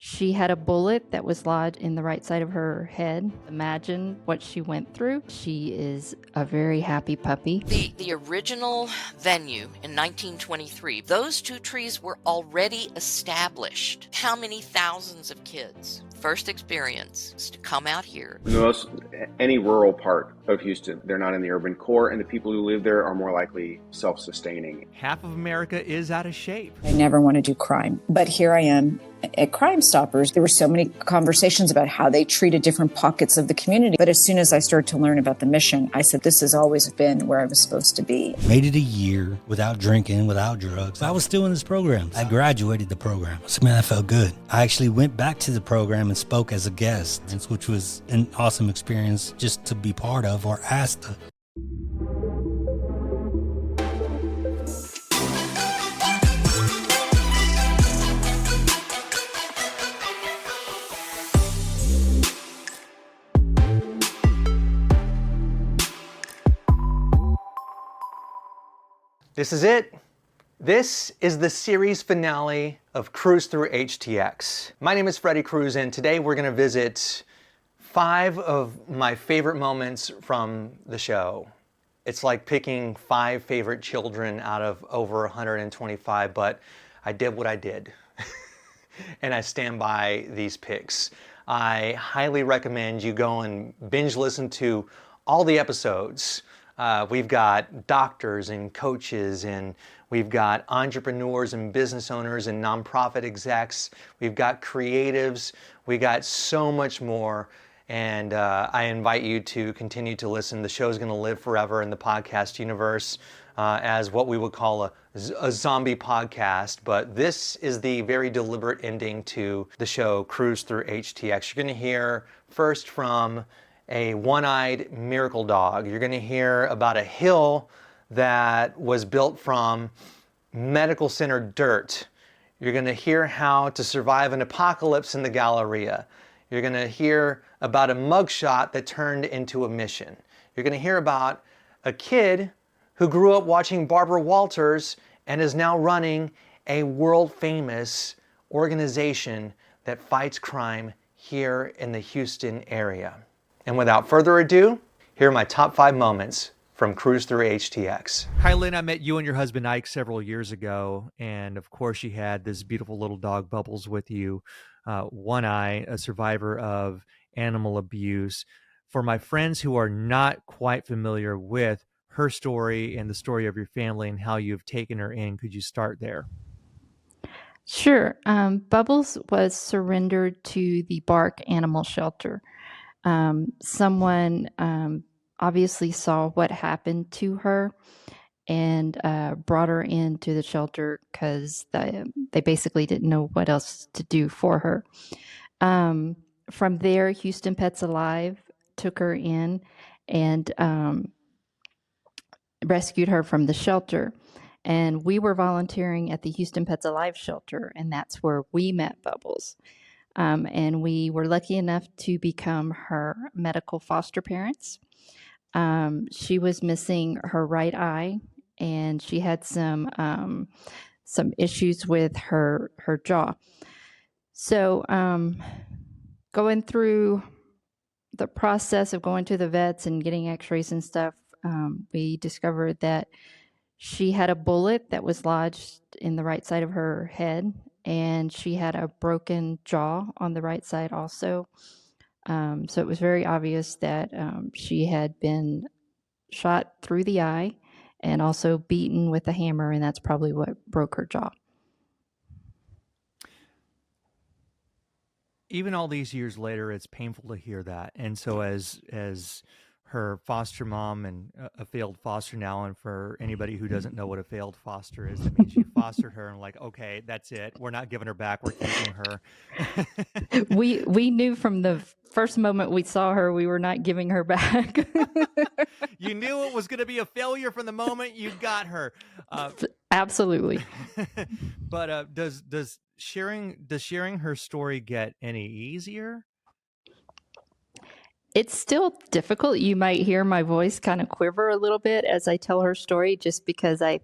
She had a bullet that was lodged in the right side of her head. Imagine what she went through. She is a very happy puppy. The original venue in 1923, those two trees were already established. How many thousands of kids? First experience is to come out here. Any rural part of Houston, they're not in the urban core, and the people who live there are more likely self-sustaining. Half of America is out of shape. I never want to do crime, but here I am at Crime Stoppers. There were so many conversations about how they treated different pockets of the community. But as soon as I started to learn about the mission, I said, this has always been where I was supposed to be. Made it a year without drinking, without drugs. I was still in this program. I graduated the program. So, man, that felt good. I actually went back to the program and spoke as a guest, which was an awesome experience just to be part of or asked to. This is it. This is the series finale of Cruz through HTX. My name is Freddie Cruz, and today we're going to visit 5 of my favorite moments from the show. It's like picking 5 favorite children out of over 125, but I did what I did. And I stand by these picks. I highly recommend you go and binge listen to all the episodes. We've got doctors and coaches, and we've got entrepreneurs and business owners and nonprofit execs. We've got creatives. We got so much more. And I invite you to continue to listen. The show's going to live forever in the podcast universe as what we would call a zombie podcast. But this is the very deliberate ending to the show, Cruz through HTX. You're going to hear first from a one-eyed miracle dog. You're going to hear about a hill that was built from medical center dirt. You're going to hear how to survive an apocalypse in the Galleria. You're going to hear about a mugshot that turned into a mission. You're going to hear about a kid who grew up watching Barbara Walters and is now running a world-famous organization that fights crime here in the Houston area. And without further ado, here are my top 5 moments from Cruz through HTX. Hi, Lynn. I met you and your husband Ike several years ago, and of course you had this beautiful little dog, Bubbles, with you. One Eye, a survivor of animal abuse. For my friends who are not quite familiar with her story and the story of your family and how you've taken her in, could you start there? Sure. Bubbles was surrendered to the Bark Animal Shelter. Someone obviously saw what happened to her and brought her into the shelter because they basically didn't know what else to do for her. From there, Houston Pets Alive took her in and rescued her from the shelter. And we were volunteering at the Houston Pets Alive shelter, and that's where we met Bubbles. And we were lucky enough to become her medical foster parents. She was missing her right eye, and she had some issues with her jaw. So going through the process of going to the vets and getting x-rays and stuff, we discovered that she had a bullet that was lodged in the right side of her head, and she had a broken jaw on the right side also. So it was very obvious that she had been shot through the eye and also beaten with a hammer, and that's probably what broke her jaw. Even all these years later, it's painful to hear that. And so as her foster mom and a failed foster now, and for anybody who doesn't know what a failed foster is, that means you fostered her and like, okay, that's it. We're not giving her back. We're keeping her. We knew from the first moment we saw her, we were not giving her back. You knew it was going to be a failure from the moment you got her. Absolutely. But does sharing her story get any easier? It's still difficult. You might hear my voice kind of quiver a little bit as I tell her story, just because I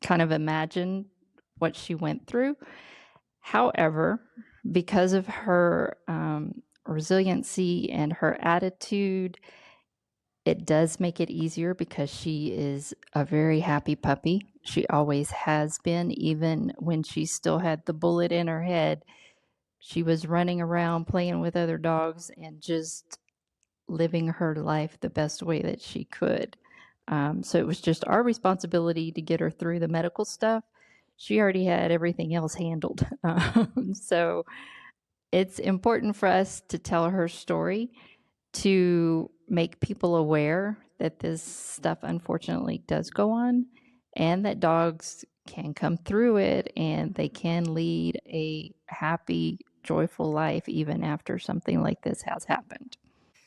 kind of imagine what she went through. However, because of her resiliency and her attitude, it does make it easier because she is a very happy puppy. She always has been, even when she still had the bullet in her head. She was running around playing with other dogs and just living her life the best way that she could. So it was just our responsibility to get her through the medical stuff. She already had everything else handled. So it's important for us to tell her story, to make people aware that this stuff unfortunately does go on, and that dogs can come through it and they can lead a happy, joyful life even after something like this has happened.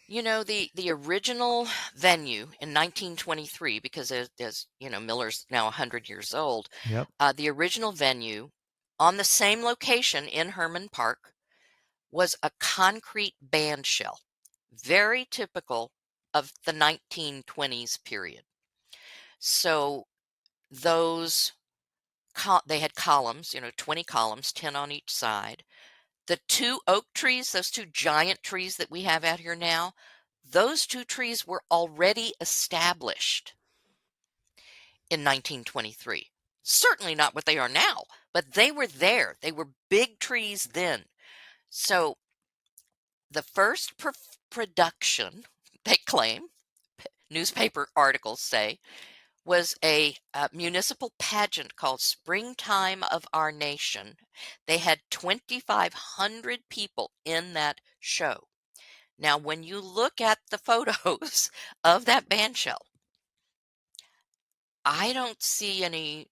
You know, the original venue in 1923, because as you know, Miller's now 100 years old. Yep. The original venue on the same location in Herman Park was a concrete band shell, very typical of the 1920s period. So those they had columns, 20 columns, 10 on each side. The two oak trees, those two giant trees that we have out here now, those two trees were already established in 1923. Certainly not what they are now, but they were there. They were big trees then. So the first production, they claim, newspaper articles say, was a municipal pageant called Springtime of Our Nation. They had 2,500 people in that show. Now, when you look at the photos of that band shell, I don't see any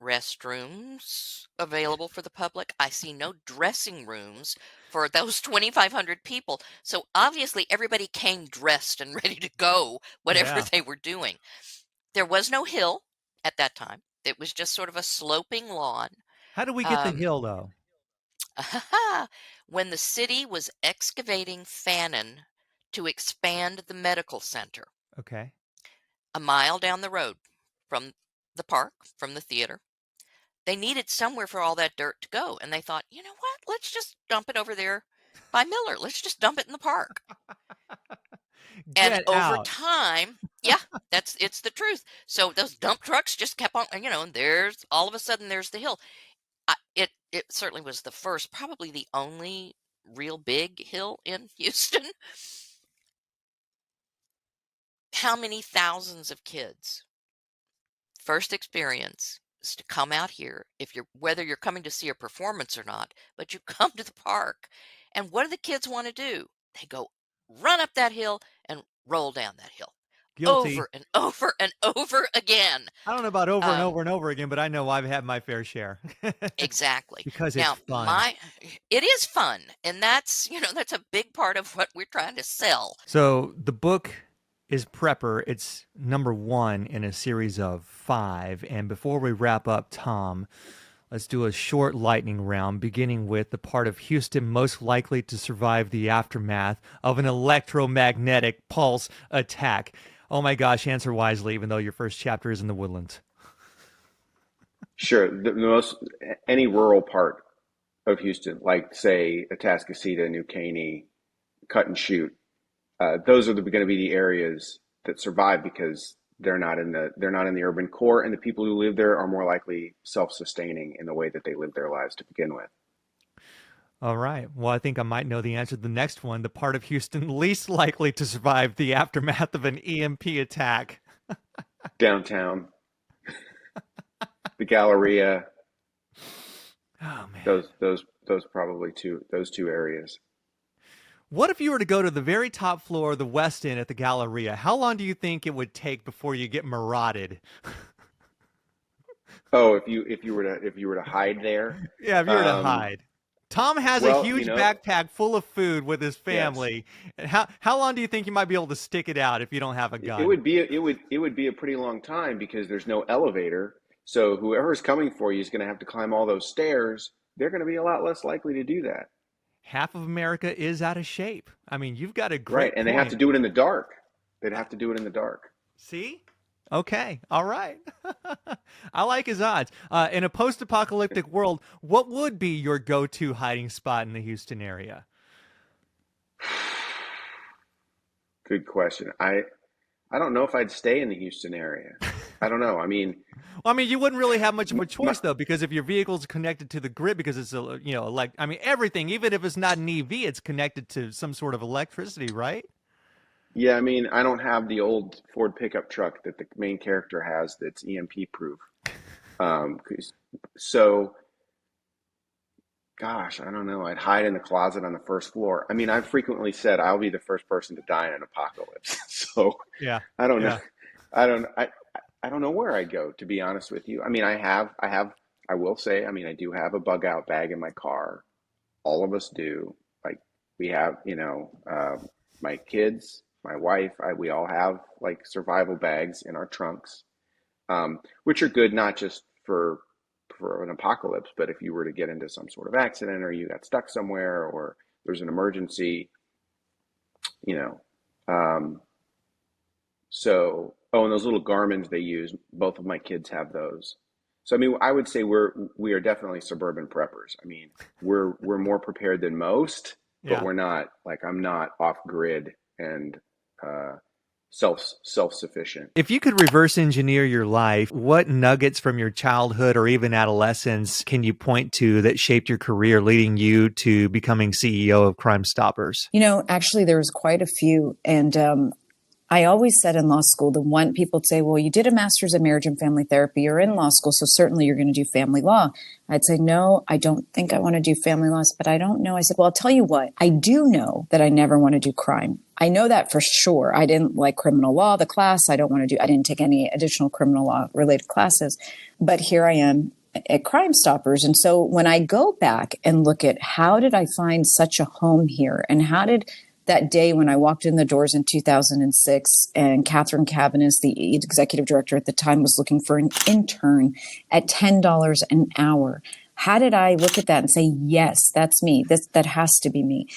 restrooms available for the public. I see no dressing rooms for those 2,500 people. So obviously everybody came dressed and ready to go, whatever Yeah. they were doing. There was no hill at that time. It was just sort of a sloping lawn. How do we get the Um, hill, though? when the city was excavating Fannin to expand the medical center Okay. a mile down the road from the park, from the theater, they needed somewhere for all that dirt to go. And they thought, you know what? Let's just dump it over there by Miller. Let's just dump it in the park. And Get over out. time, yeah, it's the truth. So those dump trucks just kept on, and there's all of a sudden there's the hill. It certainly was the first, probably the only real big hill in Houston. How many thousands of kids first experience is to come out here, whether you're coming to see a performance or not, but you come to the park, and what do the kids want to do? They go run up that hill and roll down that hill Guilty. over and over and over again. I don't know about over and Um, over and over again, but I know I've had my fair share. exactly. Because it's Now, fun. it is fun, and that's a big part of what we're trying to sell. So the book is Prepper. It's number 1 in a series of 5. And before we wrap up, Tom, let's do a short lightning round, beginning with the part of Houston most likely to survive the aftermath of an electromagnetic pulse attack. Oh my gosh, answer wisely, even though your first chapter is in the woodlands. Sure, the most any rural part of Houston, like say Atascocita, New Caney, Cut and Shoot, those are going to be the areas that survive because they're not in the urban core, and the people who live there are more likely self-sustaining in the way that they live their lives to begin with. All right. Well, I think I might know the answer to the next one. The part of Houston least likely to survive the aftermath of an EMP attack. Downtown, the Galleria, Oh man. those probably those two areas. What if you were to go to the very top floor of the West End at the Galleria? How long do you think it would take before you get marauded? Oh, if you were to hide there, Yeah, if you were to um, hide. Tom has a well, huge backpack full of food with his yes, family. And how long do you think you might be able to stick it out if you don't have a it gun? would be a pretty long time because there's no elevator. So whoever's coming for you is going to have to climb all those stairs. They're going to be a lot less likely to do that. Half of America is out of shape. I mean, you've got a Right, great and they have point. to do it in the dark. They'd have to do it in the dark. See? Okay. All right. I like his odds. In a post-apocalyptic world, what would be your go-to hiding spot in the Houston area? Good question. I don't know if I'd stay in the Houston area. I don't know. I mean, Well, I mean, you wouldn't really have much of a my, choice though, because if your vehicle's connected to the grid, because it's like I mean, everything, even if it's not an EV, it's connected to some sort of electricity, right? yeah, I mean, I don't have the old Ford pickup truck that the main character has that's EMP proof. 'Cause- so gosh, I don't know. I'd hide in the closet on the first floor. I mean, I've frequently said I'll be the first person to die in an apocalypse. So Yeah. I don't know. Yeah. I don't know where I'd go, to be honest with you. I mean, I will say, I mean, I do have a bug out bag in my car. All of us do. Like we have, my kids, my wife, we all have like survival bags in our trunks, which are good not just for an apocalypse, but if you were to get into some sort of accident or you got stuck somewhere or there's an emergency, you know. Um, and those little Garmins they use, both of my kids have those. So I mean, I would say we are definitely suburban preppers. I mean, we're more prepared than most, but Yeah. we're not like I'm not off grid and uh, self sufficient. If you could reverse engineer your life, what nuggets from your childhood or even adolescence can you point to that shaped your career, leading you to becoming CEO of Crime Stoppers? Actually, there was quite a few. And I always said in law school, the one people would say, well, you did a master's in marriage and family therapy. You're in law school, so certainly you're going to do family law. I'd say, no, I don't think I want to do family laws, but I don't know. I said, well, I'll tell you what, I do know that I never want to do crime. I know that for sure. I didn't like criminal law, the class. I didn't take any additional criminal law related classes, but here I am at Crime Stoppers. And so when I go back and look at how did I find such a home here and how did that day when I walked in the doors in 2006 and Catherine Cabanis, the executive director at the time, was looking for an intern at $10 an hour. How did I look at that and say, yes, that's me. That has to be me.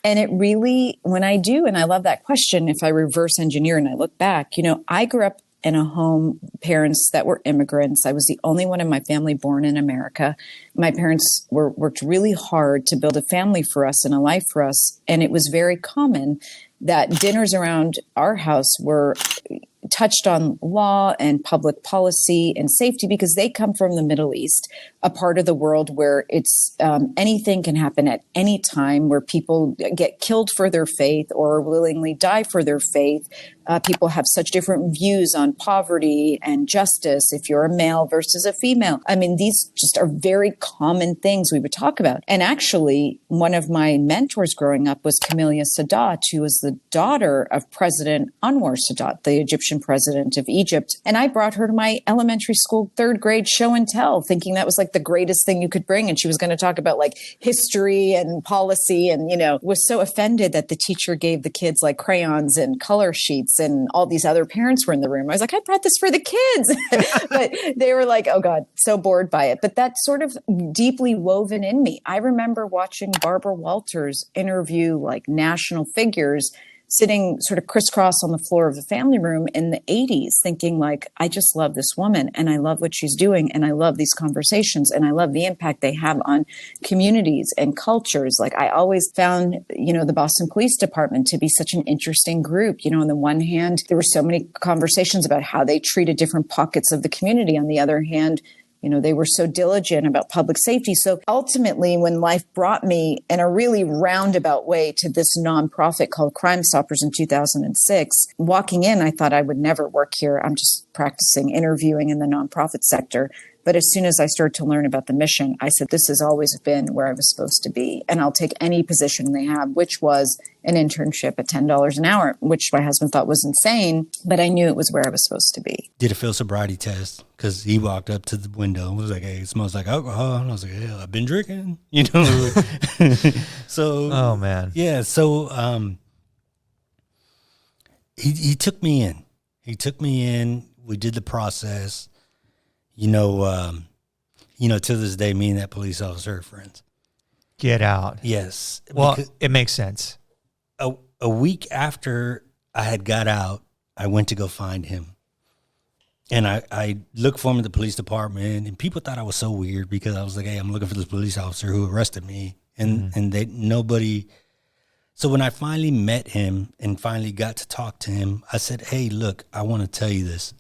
And it really, when I do, and I love that question, if I reverse engineer and I look back, I grew up in a home, parents that were immigrants. I was the only one in my family born in America. My parents worked really hard to build a family for us and a life for us. And it was very common that dinners around our house were touched on law and public policy and safety because they come from the Middle East, a part of the world where it's anything can happen at any time, where people get killed for their faith or willingly die for their faith. People have such different views on poverty and justice if you're a male versus a female. I mean, these just are very common things we would talk about. And actually, one of my mentors growing up was Camelia Sadat, who was the daughter of President Anwar Sadat, the Egyptian president of Egypt. And I brought her to my elementary school third grade show and tell, thinking that was like the greatest thing you could bring. And she was going to talk about like history and policy and, was so offended that the teacher gave the kids like crayons and color sheets and all these other parents were in the room. I was like, I brought this for the kids. But they were like, oh God, so bored by it. But that's sort of deeply woven in me. I remember watching Barbara Walters interview like national figures sitting sort of crisscross on the floor of the family room in the 80s, thinking like, I just love this woman and I love what she's doing and I love these conversations and I love the impact they have on communities and cultures. Like I always found, the Boston Police Department to be such an interesting group. On the one hand, there were so many conversations about how they treated different pockets of the community. On the other hand, they were so diligent about public safety. So ultimately, when life brought me in a really roundabout way to this nonprofit called Crime Stoppers in 2006, walking in, I thought I would never work here. I'm just practicing interviewing in the nonprofit sector. But as soon as I started to learn about the mission, I said, this has always been where I was supposed to be. And I'll take any position they have, which was an internship at $10 an hour, which my husband thought was insane, but I knew it was where I was supposed to be. Did a field sobriety test because he walked up to the window and was like, hey, it smells like alcohol. And I was like, yeah, I've been drinking, So, oh man. Yeah. So, he took me in. We did the process. To this day, me and that police officer are friends. Get out. Yes. Well, it makes sense. A week after I had got out, I went to go find him. And I looked for him at the police department, and people thought I was so weird because I was like, hey, I'm looking for this police officer who arrested me. And nobody. So when I finally met him and finally got to talk to him, I said, hey, look, I want to tell you this.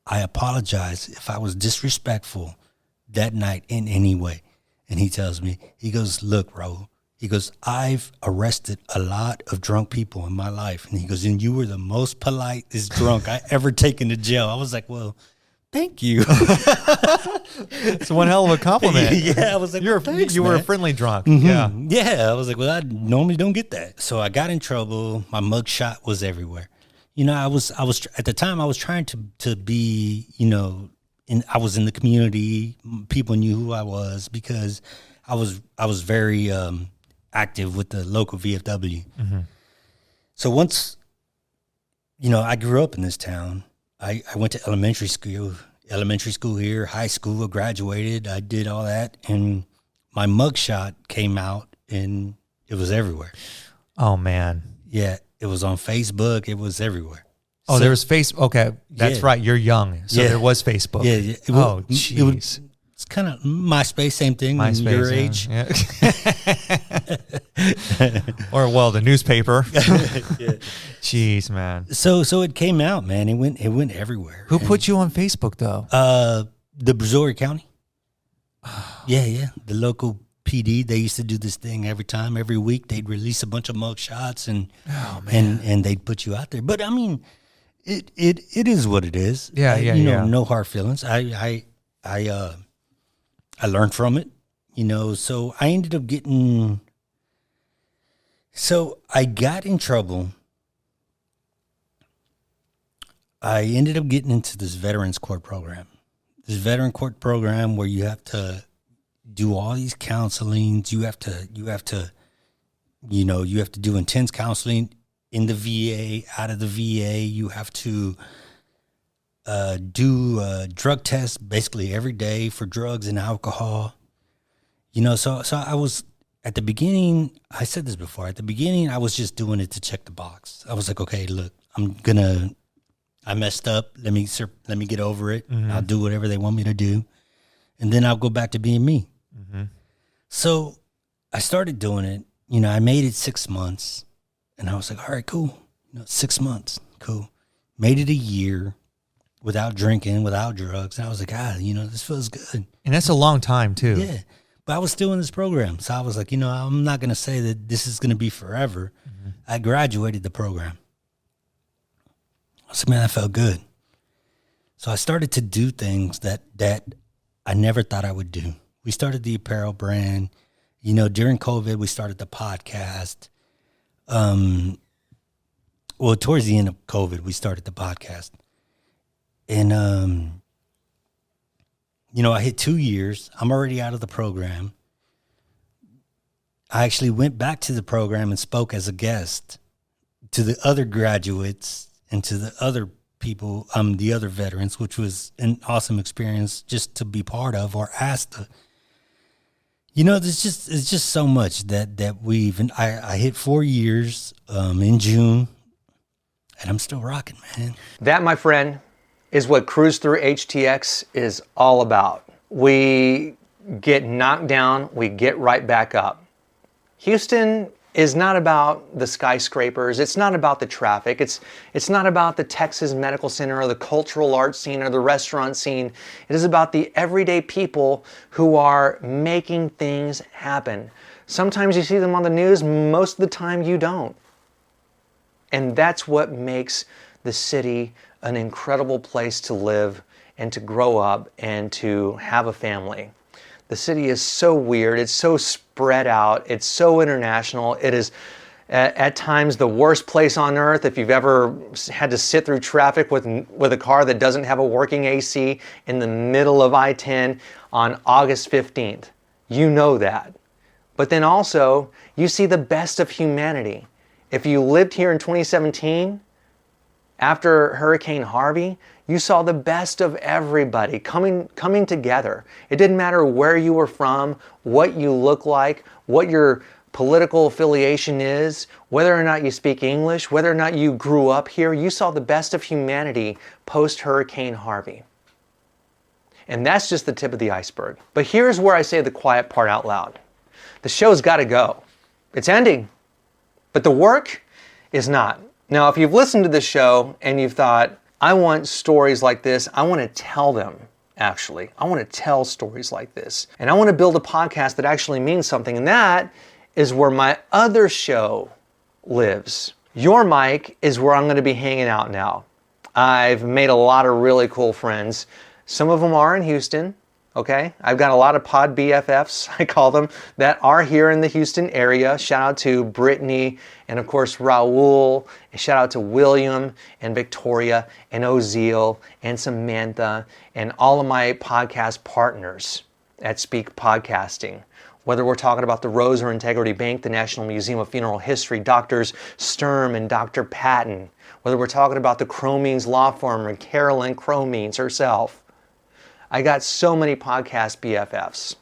I apologize if I was disrespectful that night in any way. And he tells me, he goes, look, Raul, he goes, I've arrested a lot of drunk people in my life. And he goes, and you were the most politest drunk I ever taken to jail. I was like, well, thank you. It's one hell of a compliment. Yeah, I was like, you were a friendly drunk. Mm-hmm. Yeah, I was like, well, I normally don't get that. So I got in trouble. My mugshot was everywhere. You know, I was at the time I was trying to be, you know, I was in the community. People knew who I was because I was very active with the local VFW. Mm-hmm. So once, you know, I grew up in this town. I went to elementary school here, high school, I graduated. I did all that, and my mugshot came out, and it was everywhere. Oh man. Yeah, it was on Facebook. It was everywhere. Oh, So- there was Facebook. Okay, that's Yeah. right. You're young, so Yeah. there was Facebook. Yeah. Oh, jeez. It's kind of MySpace, same thing. MySpace, your yeah. age. Yeah. Or well, the newspaper. Yeah. Jeez, man. So it came out, man. It went everywhere. Who put you on Facebook though? The Brazoria County. Yeah. The local PD. They used to do this thing every week. They'd release a bunch of mug shots and they'd put you out there. But I mean, it is what it is. Yeah. You know, no hard feelings. I learned from it, you know. So I ended up getting. So I got in trouble. I ended up getting into this veterans court program. This veteran court program where you have to do all these counselings. You have to, you know, you have to do intense counseling in the VA, out of the VA. You have to do drug tests basically every day for drugs and alcohol. You know, so I was at the beginning. I said this before. At the beginning, I was just doing it to check the box. I was like, okay, look, I messed up. Let me get over it. Mm-hmm. I'll do whatever they want me to do, and then I'll go back to being me. Mm-hmm. So I started doing it. You know, I made it 6 months, and I was like, all right, cool. You know, 6 months, cool. Made it a year without drinking, without drugs. And I was like, you know, this feels good. And that's a long time too. Yeah. But I was still in this program. So I was like, you know, I'm not going to say that this is going to be forever. Mm-hmm. I graduated the program. I was like, man, that felt good. So I started to do things that I never thought I would do. We started the apparel brand. You know, during COVID, we started the podcast. Well, towards the end of COVID, we started the podcast. And, you know, I hit 2 years. I'm already out of the program. I actually went back to the program and spoke as a guest to the other graduates and to the other people, the other veterans, which was an awesome experience just to be part of or asked to. You know, it's just so much that I hit 4 years in June, and I'm still rocking, man. That, my friend, is what Cruz through HTX is all about. We get knocked down, we get right back up. Houston is not about the skyscrapers, it's not about the traffic, it's not about the Texas Medical Center or the cultural arts scene or the restaurant scene. It is about the everyday people who are making things happen. Sometimes you see them on the news, most of the time you don't. And that's what makes the city an incredible place to live and to grow up and to have a family. The city is so weird, it's so spread out, it's so international. It is at times the worst place on earth. If you've ever had to sit through traffic with a car that doesn't have a working AC in the middle of I-10 on August 15th, you know that. But then also, you see the best of humanity. If you lived here in 2017, after Hurricane Harvey, you saw the best of everybody coming together. It didn't matter where you were from, what you look like, what your political affiliation is, whether or not you speak English, whether or not you grew up here. You saw the best of humanity post Hurricane Harvey. And that's just the tip of the iceberg. But here's where I say the quiet part out loud. The show's got to go. It's ending. But the work is not. Now, if you've listened to this show and you've thought, I want stories like this, I want to tell them, actually. I want to tell stories like this. And I want to build a podcast that actually means something. And that is where my other show lives. Your Mic is where I'm going to be hanging out now. I've made a lot of really cool friends. Some of them are in Houston, okay? I've got a lot of pod BFFs, I call them, that are here in the Houston area. Shout out to Brittany and, of course, Raul. And shout out to William and Victoria and Ozeal and Samantha and all of my podcast partners at Speak Podcasting. Whether we're talking about the Rosa Integrity Bank, the National Museum of Funeral History, Doctors Sturm and Dr. Patton, whether we're talking about the Cromines Law Firm or Carolyn Cromines herself. I got so many podcast BFFs,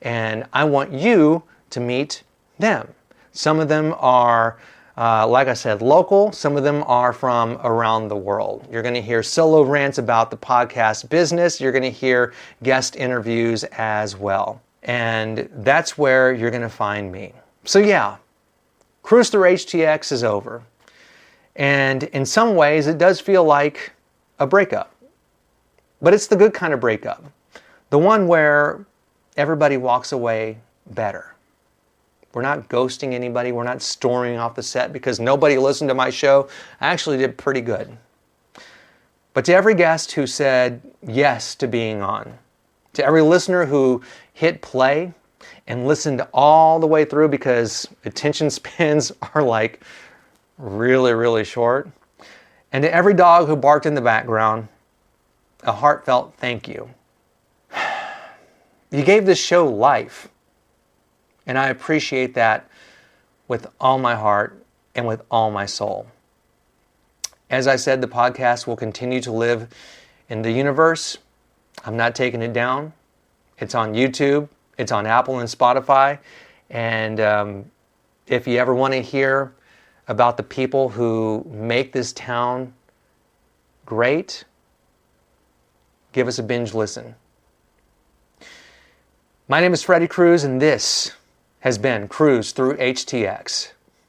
and I want you to meet them. Some of them are, like I said, local. Some of them are from around the world. You're going to hear solo rants about the podcast business. You're going to hear guest interviews as well. And that's where you're going to find me. So yeah, Cruise Through HTX is over. And in some ways, it does feel like a breakup. But it's the good kind of breakup. The one where everybody walks away better. We're not ghosting anybody. We're not storming off the set because nobody listened to my show. I actually did pretty good. But to every guest who said yes to being on, to every listener who hit play and listened all the way through because attention spans are like really, really short, and to every dog who barked in the background, a heartfelt thank you. You gave this show life, and I appreciate that with all my heart and with all my soul. As I said, the podcast will continue to live in the universe. I'm not taking it down. It's on YouTube. It's on Apple and Spotify. And if you ever want to hear about the people who make this town great, give us a binge listen. My name is Freddie Cruz, and this has been Cruise Through HTX.